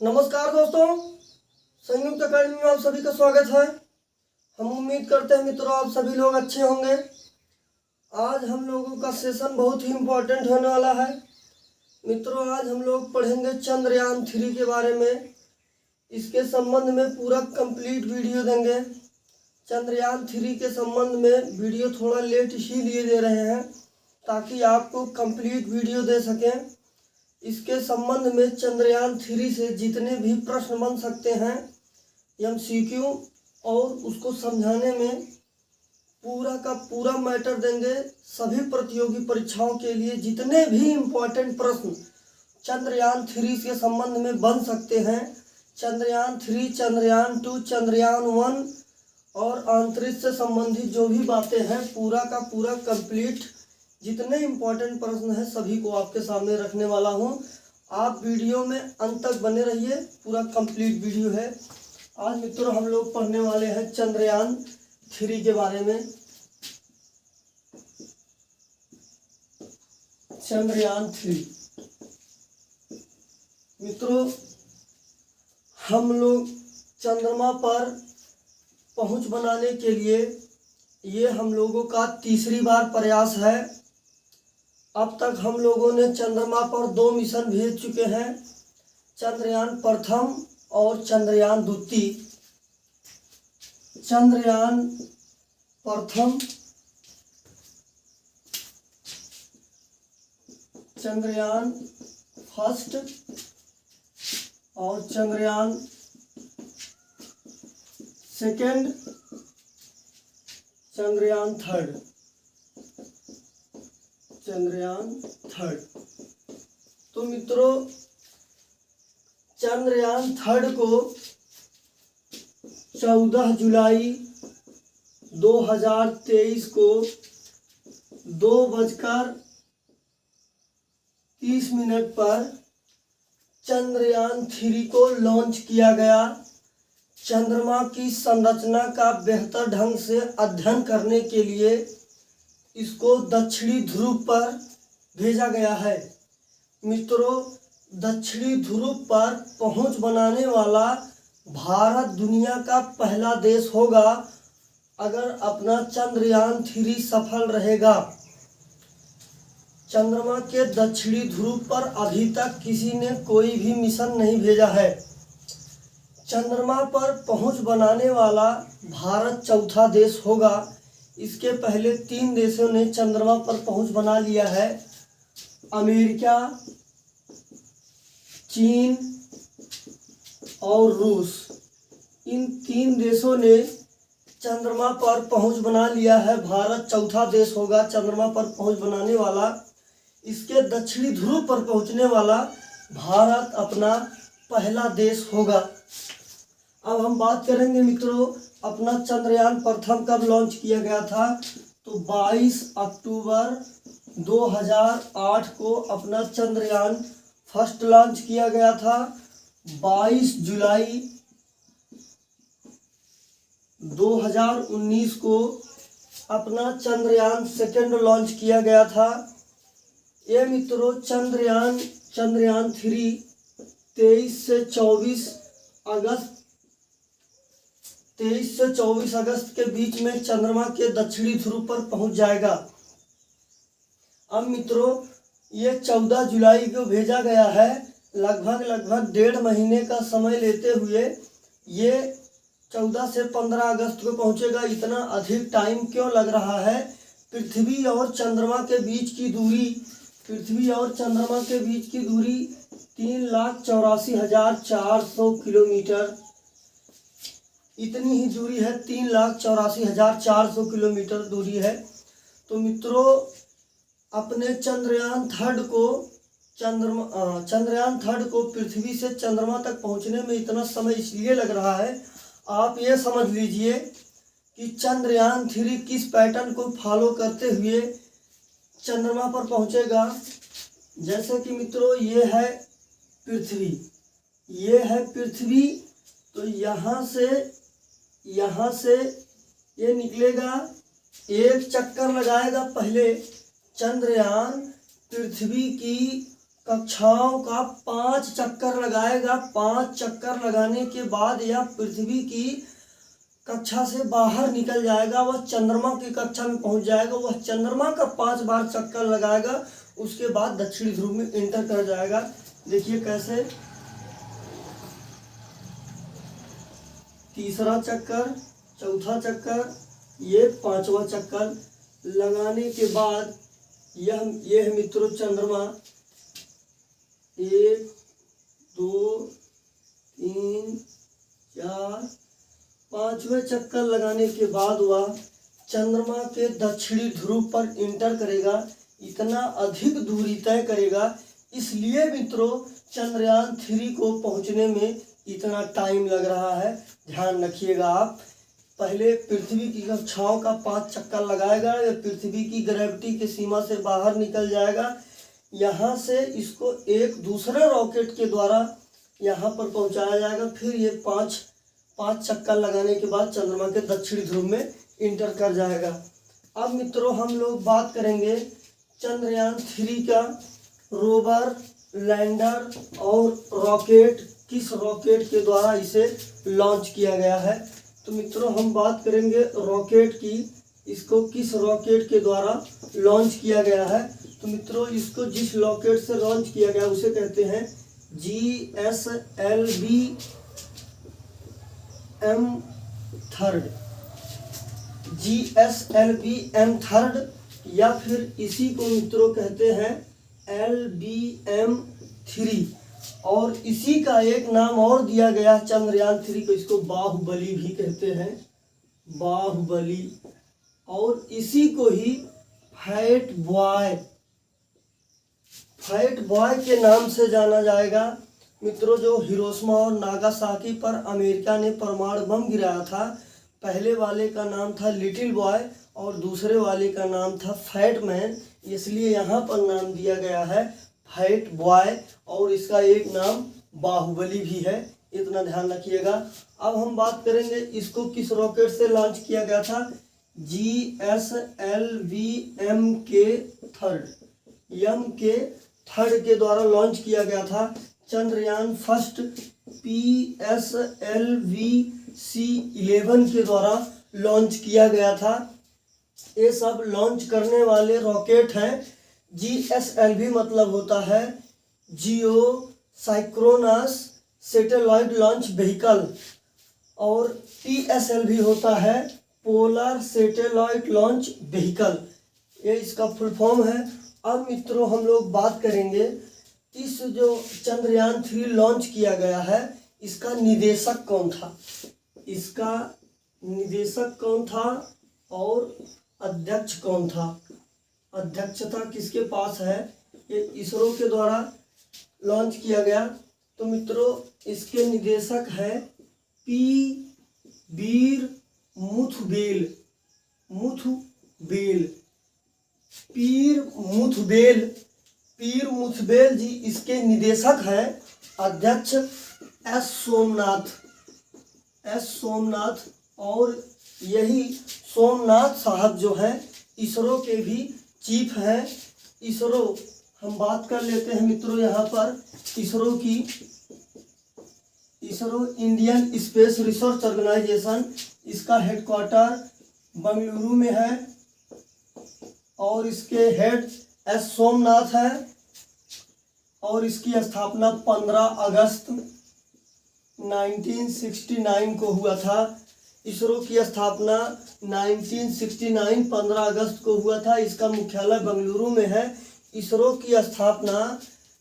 नमस्कार दोस्तों, संयुक्त अकेडमी में आप सभी का स्वागत है। हम उम्मीद करते हैं मित्रों आप सभी लोग अच्छे होंगे। आज हम लोगों का सेशन बहुत ही इम्पोर्टेंट होने वाला है। मित्रों आज हम लोग पढ़ेंगे चंद्रयान 3 के बारे में। इसके संबंध में पूरा कंप्लीट वीडियो देंगे। चंद्रयान 3 के संबंध में वीडियो थोड़ा लेट इसीलिए दे रहे हैं ताकि आपको कंप्लीट वीडियो दे सकें। इसके संबंध में चंद्रयान 3 से जितने भी प्रश्न बन सकते हैं MCQ और उसको समझाने में पूरा का पूरा मैटर देंगे। सभी प्रतियोगी परीक्षाओं के लिए जितने भी इम्पोर्टेंट प्रश्न चंद्रयान 3 के संबंध में बन सकते हैं, चंद्रयान 3, चंद्रयान 2, चंद्रयान 1 और अंतरिक्ष से संबंधित जो भी बातें हैं पूरा का पूरा कंप्लीट जितने इम्पोर्टेंट प्रश्न हैं सभी को आपके सामने रखने वाला हूं। आप वीडियो में अंत तक बने रहिए, पूरा कंप्लीट वीडियो है। आज मित्रों हम लोग पढ़ने वाले हैं चंद्रयान 3 के बारे में। चंद्रयान 3 मित्रों हम लोग चंद्रमा पर पहुंच बनाने के लिए ये हम लोगों का तीसरी बार प्रयास है। अब तक हम लोगों ने चंद्रमा पर 2 मिशन भेज चुके हैं, चंद्रयान प्रथम और चंद्रयान द्वितीय। चंद्रयान प्रथम, चंद्रयान फर्स्ट और Chandrayaan second, Chandrayaan third, Chandrayaan third. तो मित्रों चंद्रयान थर्ड को 14 जुलाई 2023 को 2:30 पर चंद्रयान 3 को लॉन्च किया गया। चंद्रमा की संरचना का बेहतर ढंग से अध्ययन करने के लिए इसको दक्षिणी ध्रुव पर भेजा गया है। मित्रों दक्षिणी ध्रुव पर पहुंच बनाने वाला भारत दुनिया का पहला देश होगा अगर अपना चंद्रयान 3 सफल रहेगा। चंद्रमा के दक्षिणी ध्रुव पर अभी तक किसी ने कोई भी मिशन नहीं भेजा है। चंद्रमा पर पहुंच बनाने वाला भारत चौथा देश होगा। इसके पहले 3 देशों ने चंद्रमा पर पहुंच बना लिया है, अमेरिका, चीन और रूस। इन 3 देशों ने चंद्रमा पर पहुंच बना लिया है। भारत चौथा देश होगा चंद्रमा पर पहुंच बनाने वाला। इसके दक्षिणी ध्रुव पर पहुंचने वाला भारत अपना पहला देश होगा। अब हम बात करेंगे मित्रों अपना चंद्रयान प्रथम कब लॉन्च किया गया था। तो 22 अक्टूबर 2008 को अपना चंद्रयान फर्स्ट लॉन्च किया गया था। 22 जुलाई 2019 को अपना चंद्रयान सेकेंड लॉन्च किया गया था। ये मित्रों चंद्रयान 3 23 से 24 अगस्त के बीच में चंद्रमा के दक्षिणी ध्रुव पर पहुंच जाएगा। अब मित्रों ये 14 जुलाई को भेजा गया है। लगभग 1.5 महीने का समय लेते हुए ये 14 से 15 अगस्त को पहुंचेगा। इतना अधिक टाइम क्यों लग रहा है? पृथ्वी और चंद्रमा के बीच की दूरी 3,84,400 किलोमीटर, इतनी ही दूरी है। 3,84,400 किलोमीटर दूरी है। तो मित्रों अपने चंद्रयान थर्ड को पृथ्वी से चंद्रमा तक पहुंचने में इतना समय इसलिए लग रहा है, आप ये समझ लीजिए कि चंद्रयान 3 किस पैटर्न को फॉलो करते हुए चंद्रमा पर पहुंचेगा। जैसे कि मित्रों ये है पृथ्वी, तो यहाँ से ये निकलेगा, एक चक्कर लगाएगा। पहले चंद्रयान पृथ्वी की कक्षाओं का 5 चक्कर लगाएगा। 5 चक्कर लगाने के बाद यह पृथ्वी की कक्षा से बाहर निकल जाएगा, वह चंद्रमा की कक्षा में पहुंच जाएगा। वह चंद्रमा का 5 बार चक्कर लगाएगा, उसके बाद दक्षिणी ध्रुव में इंटर कर जाएगा। देखिए कैसे, तीसरा चक्कर, चौथा चक्कर, ये 5वां चक्कर लगाने के बाद यह है मित्रों चंद्रमा। 1 2 3 4 5वें चक्कर लगाने के बाद वह चंद्रमा के दक्षिणी ध्रुव पर इंटर करेगा। इतना अधिक दूरी तय करेगा, इसलिए मित्रों चंद्रयान 3 को पहुंचने में इतना टाइम लग रहा है। ध्यान रखिएगा आप, पहले पृथ्वी की कक्षाओं का 5 चक्कर लगाएगा, या पृथ्वी की ग्रेविटी की सीमा से बाहर निकल जाएगा। यहाँ से इसको एक दूसरे रॉकेट के द्वारा यहाँ पर पहुँचाया जाएगा। फिर ये पाँच चक्कर लगाने के बाद चंद्रमा के दक्षिणी ध्रुव में इंटर कर जाएगा। अब मित्रों हम लोग बात करेंगे चंद्रयान 3 का रोवर, लैंडर और रॉकेट, किस रॉकेट के द्वारा इसे लॉन्च किया गया है। तो मित्रों हम बात करेंगे रॉकेट की, इसको किस रॉकेट के द्वारा लॉन्च किया गया है। तो मित्रों इसको जिस रॉकेट से लॉन्च किया गया उसे कहते हैं GSLV-M3, या फिर इसी को मित्रों कहते हैं LBM-3। और इसी का एक नाम और दिया गया चंद्रयान 3 को, इसको बाहुबली भी कहते हैं, बाहुबली। और इसी को ही फैट बॉय के नाम से जाना जाएगा। मित्रों जो हिरोशिमा और नागासाकी पर अमेरिका ने परमाणु बम गिराया था, पहले वाले का नाम था लिटिल बॉय और दूसरे वाले का नाम था फैट मैन, इसलिए यहाँ पर नाम दिया गया है फैट बॉय, और इसका एक नाम बाहुबली भी है। इतना ध्यान रखिएगा। अब हम बात करेंगे इसको किस रॉकेट से लॉन्च किया गया था। GSLV-M3 के द्वारा लॉन्च किया गया था। चंद्रयान फर्स्ट PSLV-C11 के द्वारा लॉन्च किया गया था। ये सब लॉन्च करने वाले रॉकेट हैं। GSLV मतलब होता है जियो साइक्रोनस सैटेलाइट लॉन्च व्हीकल, और PSLV होता है पोलर सैटेलाइट लॉन्च व्हीकल, ये इसका फुल फॉर्म है। अब मित्रों हम लोग बात करेंगे इस जो चंद्रयान 3 लॉन्च किया गया है, इसका निदेशक कौन था, इसका निदेशक कौन था और अध्यक्ष कौन था। अध्यक्षता किसके पास है, ये इसरो के द्वारा लॉन्च किया गया। तो मित्रों इसके निदेशक है P वीर मुथुबेल, पीर मुथुबेल जी इसके निदेशक हैं। अध्यक्ष एस सोमनाथ, और यही सोमनाथ साहब जो हैं इसरो के भी चीफ हैं। इसरो हम बात कर लेते हैं मित्रों यहाँ पर इसरो की। ISRO Indian space research organisation, इसका हेडक्वार्टर बंगलुरु में है, और इसके हेड एस सोमनाथ है, और इसकी स्थापना 15 अगस्त 1969 को हुआ था। इसरो की स्थापना 1969 15 अगस्त को हुआ था। इसका मुख्यालय बंगलुरु में है। इसरो की स्थापना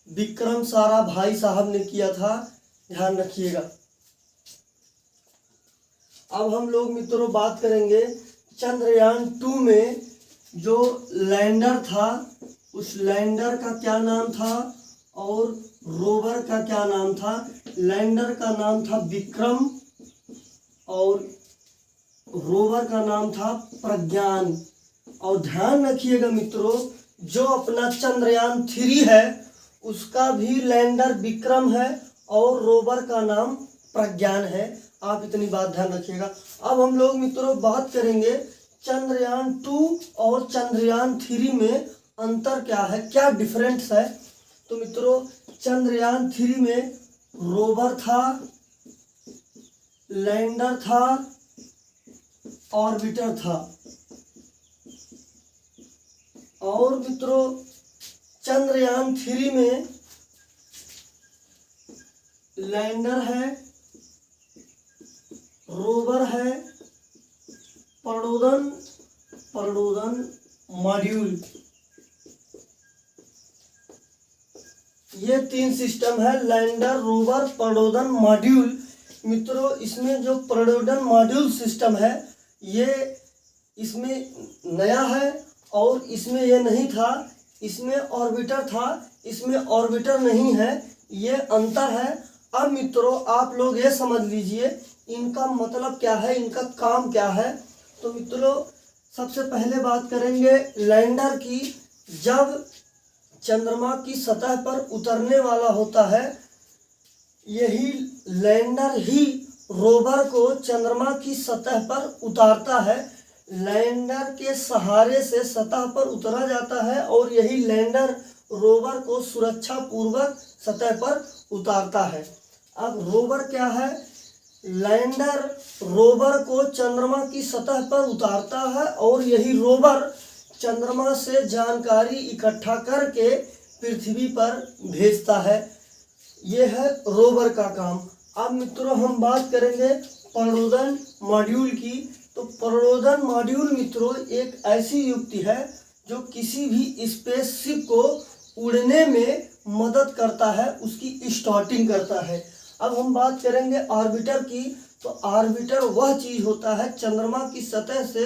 विक्रम साराभाई साहब ने किया था, ध्यान रखिएगा। अब हम लोग मित्रों बात करेंगे चंद्रयान 2 में जो लैंडर था उस लैंडर का क्या नाम था और रोवर का क्या नाम था। लैंडर का नाम था विक्रम और रोवर का नाम था प्रज्ञान। और ध्यान रखिएगा मित्रों, जो अपना चंद्रयान 3 है उसका भी लैंडर विक्रम है और रोवर का नाम प्रज्ञान है। आप इतनी बात ध्यान रखिएगा। अब हम लोग मित्रों बात करेंगे चंद्रयान 2 और चंद्रयान 3 में अंतर क्या है, क्या डिफरेंस है। तो मित्रों चंद्रयान 3 में रोवर था, लैंडर था, ऑर्बिटर था। और मित्रों चंद्रयान 3 में लैंडर है, रोवर है, प्रणोदन मॉड्यूल, ये 3 सिस्टम है, लैंडर, रोवर, प्रणोदन मॉड्यूल। मित्रों इसमें जो प्रणोदन मॉड्यूल सिस्टम है ये इसमें नया है और इसमें ये नहीं था। इसमें ऑर्बिटर था, इसमें ऑर्बिटर नहीं है, ये अंतर है। अब मित्रों आप लोग ये समझ लीजिए इनका मतलब क्या है, इनका काम क्या है। तो मित्रों सबसे पहले बात करेंगे लैंडर की। जब चंद्रमा की सतह पर उतरने वाला होता है, यही लैंडर ही रोवर को चंद्रमा की सतह पर उतारता है। लैंडर के सहारे से सतह पर उतरा जाता है और यही लैंडर रोवर को सुरक्षा पूर्वक सतह पर उतारता है। अब रोवर क्या है? लैंडर रोवर को चंद्रमा की सतह पर उतारता है और यही रोवर चंद्रमा से जानकारी इकट्ठा करके पृथ्वी पर भेजता है। यह है रोवर का काम। अब मित्रों हम बात करेंगे प्रणोदन मॉड्यूल की। तो प्रणोदन मॉड्यूल मित्रों एक ऐसी युक्ति है जो किसी भी स्पेसशिप को उड़ने में मदद करता है, उसकी स्टार्टिंग करता है। अब हम बात करेंगे ऑर्बिटर की। तो ऑर्बिटर वह चीज होता है चंद्रमा की सतह से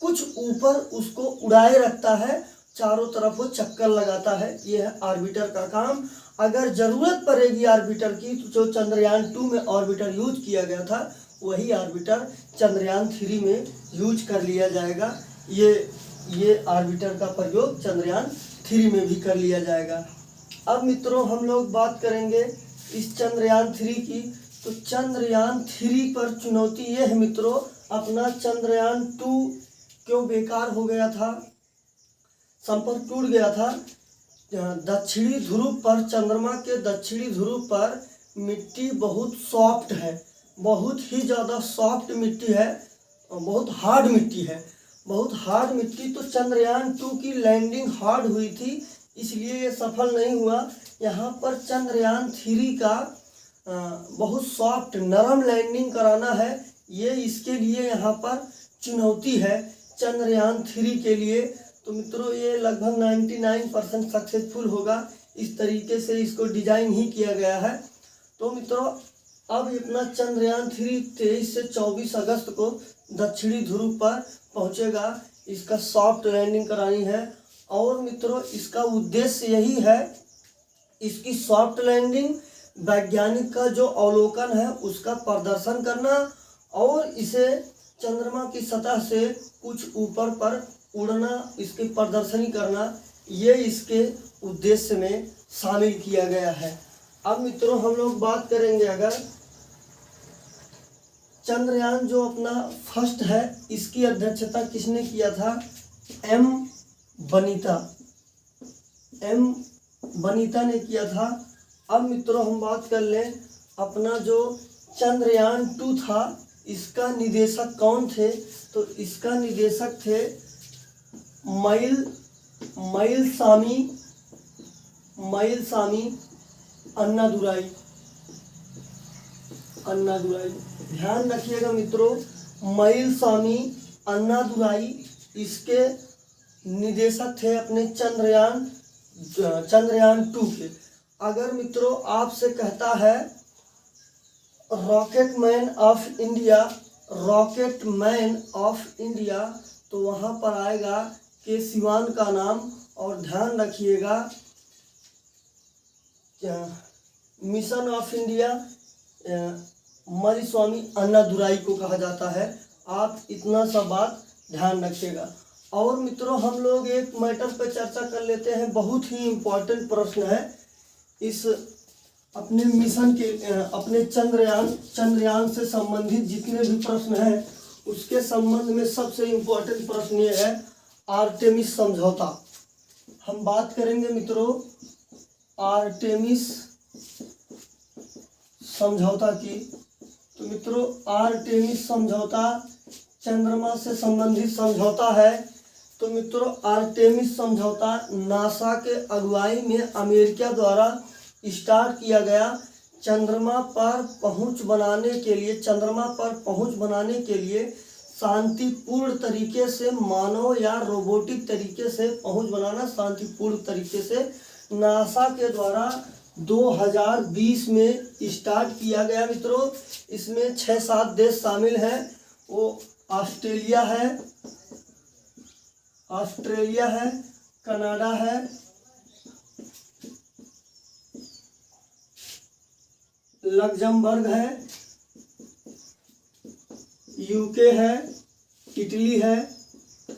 कुछ ऊपर उसको उड़ाए रखता है, चारों तरफ वो चक्कर लगाता है। यह है ऑर्बिटर का काम। अगर जरूरत पड़ेगी ऑर्बिटर की तो जो चंद्रयान 2 में ऑर्बिटर यूज किया गया था वही ऑर्बिटर चंद्रयान 3 में यूज कर लिया जाएगा। ये ऑर्बिटर का प्रयोग चंद्रयान 3 में भी कर लिया जाएगा। अब मित्रों हम लोग बात करेंगे इस चंद्रयान 3 की। तो चंद्रयान 3 पर चुनौती ये है मित्रों, अपना चंद्रयान 2 क्यों बेकार हो गया था, संपर्क टूट गया था। दक्षिणी ध्रुव पर, चंद्रमा के दक्षिणी ध्रुव पर मिट्टी बहुत सॉफ्ट है, बहुत ही ज़्यादा सॉफ्ट मिट्टी है, बहुत हार्ड मिट्टी है, बहुत हार्ड मिट्टी। तो चंद्रयान 2 की लैंडिंग हार्ड हुई थी, इसलिए ये सफल नहीं हुआ। यहाँ पर चंद्रयान 3 का बहुत सॉफ्ट नरम लैंडिंग कराना है, ये इसके लिए यहाँ पर चुनौती है चंद्रयान 3 के लिए। तो मित्रों ये लगभग 99% सक्सेसफुल होगा। इस तरीके से इसको डिजाइन ही किया गया है। तो मित्रों अब अपना चंद्रयान 3 23 से 24 अगस्त को दक्षिणी ध्रुव पर पहुंचेगा। इसका सॉफ्ट लैंडिंग करानी है और मित्रों इसका उद्देश्य यही है, इसकी सॉफ्ट लैंडिंग, वैज्ञानिक का जो अवलोकन है उसका प्रदर्शन करना और इसे चंद्रमा की सतह से कुछ ऊपर पर उड़ना, इसकी प्रदर्शनी करना, ये इसके उद्देश्य में शामिल किया गया है। अब मित्रों हम लोग बात करेंगे अगर चंद्रयान जो अपना फर्स्ट है इसकी अध्यक्षता किसने किया था? एम बनीता ने किया था। अब मित्रों हम बात कर लें अपना जो चंद्रयान 2 था इसका निदेशक कौन थे? तो इसका निदेशक थे माइलसामी अन्नादुराई। ध्यान रखिएगा मित्रों, माइलसामी अन्नादुराई इसके निदेशक थे अपने चंद्रयान 2 के। अगर मित्रों आपसे कहता है रॉकेट मैन ऑफ इंडिया तो वहाँ पर आएगा के सिवान का नाम। और ध्यान रखिएगा mission of India Mylswamy Annadurai को कहा जाता है। आप इतना सा बात ध्यान रखिएगा। और मित्रों हम लोग एक मैटर पर चर्चा कर लेते हैं, बहुत ही इम्पोर्टेंट प्रश्न है। इस अपने मिशन के अपने चंद्रयान से संबंधित जितने भी प्रश्न हैं उसके संबंध में सबसे इम्पोर्टेंट प्रश्न ये है आर्टेमिस समझौता। हम बात करेंगे मित्रों आर्टेमिस समझौता की। तो मित्रों आर्टेमिस समझौता चंद्रमा से संबंधित समझौता है। तो मित्रों आर्टेमिस समझौता नासा के अगुवाई में अमेरिका द्वारा स्टार्ट किया गया। चंद्रमा पर पहुंच बनाने के लिए शांतिपूर्ण तरीके से मानव या रोबोटिक तरीके से पहुंच बनाना, शांतिपूर्ण तरीके से नासा के द्वारा 2020 में स्टार्ट किया गया। मित्रों इसमें 6-7 देश शामिल हैं। वो ऑस्ट्रेलिया है, कनाडा है, लग्जमबर्ग है, यूके है, इटली है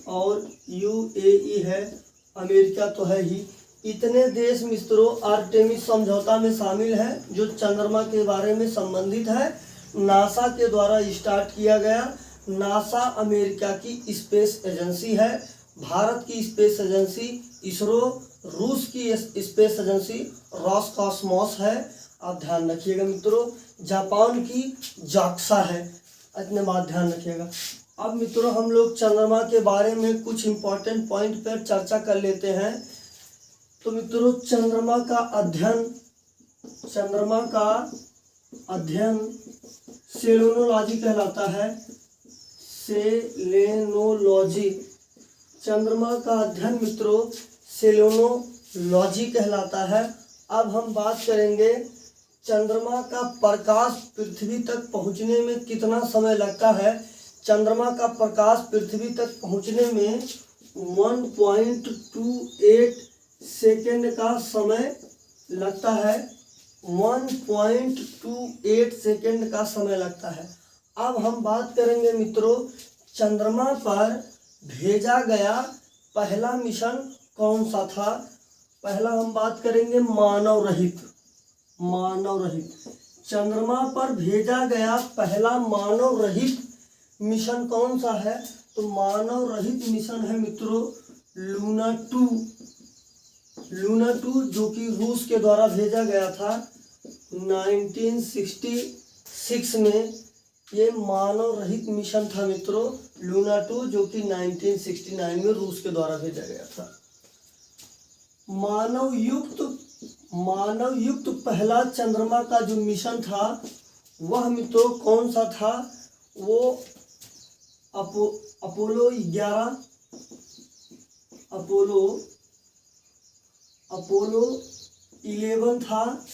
और यूएई है। अमेरिका तो है ही। इतने देश मित्रों आर्टेमिस समझौता में शामिल हैं जो चंद्रमा के बारे में संबंधित है। नासा के द्वारा स्टार्ट किया गया। नासा अमेरिका की स्पेस एजेंसी है। भारत की स्पेस एजेंसी इसरो, रूस की स्पेस एजेंसी रॉसकॉस्मोस है। आप ध्यान रखिएगा मित्रों। जापान की जाक्सा है। इतने बात ध्यान रखिएगा। अब मित्रों हम लोग चंद्रमा के बारे में कुछ इम्पोर्टेंट पॉइंट पर चर्चा कर लेते हैं। तो मित्रों चंद्रमा का अध्ययन सेलेनोलॉजी कहलाता है। सेलेनोलॉजी, चंद्रमा का अध्ययन मित्रों सेलेनोलॉजी कहलाता है। अब हम बात करेंगे चंद्रमा का प्रकाश पृथ्वी तक पहुंचने में कितना समय लगता है। चंद्रमा का प्रकाश पृथ्वी तक पहुंचने में 1.28 सेकेंड का समय लगता है। 1.28 सेकेंड का समय लगता है। अब हम बात करेंगे मित्रों चंद्रमा पर भेजा गया पहला मिशन कौन सा था। पहला हम बात करेंगे मानव रहित। चंद्रमा पर भेजा गया पहला मानव रहित मिशन कौन सा है। तो मानव रहित मिशन है मित्रों लूना 2 जो कि रूस के द्वारा भेजा गया था 1966 में। ये मानव रहित मिशन था मित्रों लूना 2 जो कि 1969 में रूस के द्वारा भेजा गया था। मानव युक्त पहला चंद्रमा का जो मिशन था वह मित्रों कौन सा था। वो अपोलो 11 था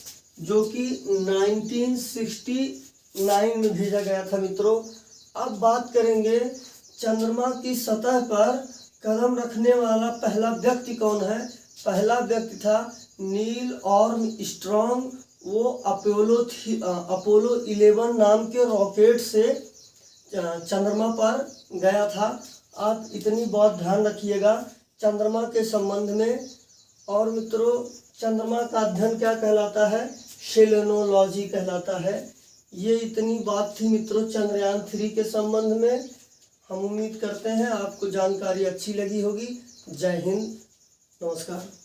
जो कि 1969 में भेजा गया था मित्रों। अब बात करेंगे चंद्रमा की सतह पर कदम रखने वाला पहला व्यक्ति कौन है। पहला व्यक्ति था नील आर्मस्ट्रांग। वो अपोलो 11 नाम के रॉकेट से चंद्रमा पर गया था। आप इतनी बात ध्यान रखिएगा चंद्रमा के संबंध में। और मित्रों चंद्रमा का अध्ययन क्या कहलाता है, सेलेनोलॉजी कहलाता है। ये इतनी बात थी मित्रों चंद्रयान 3 के संबंध में। हम उम्मीद करते हैं आपको जानकारी अच्छी लगी होगी। जय हिंद, नमस्कार।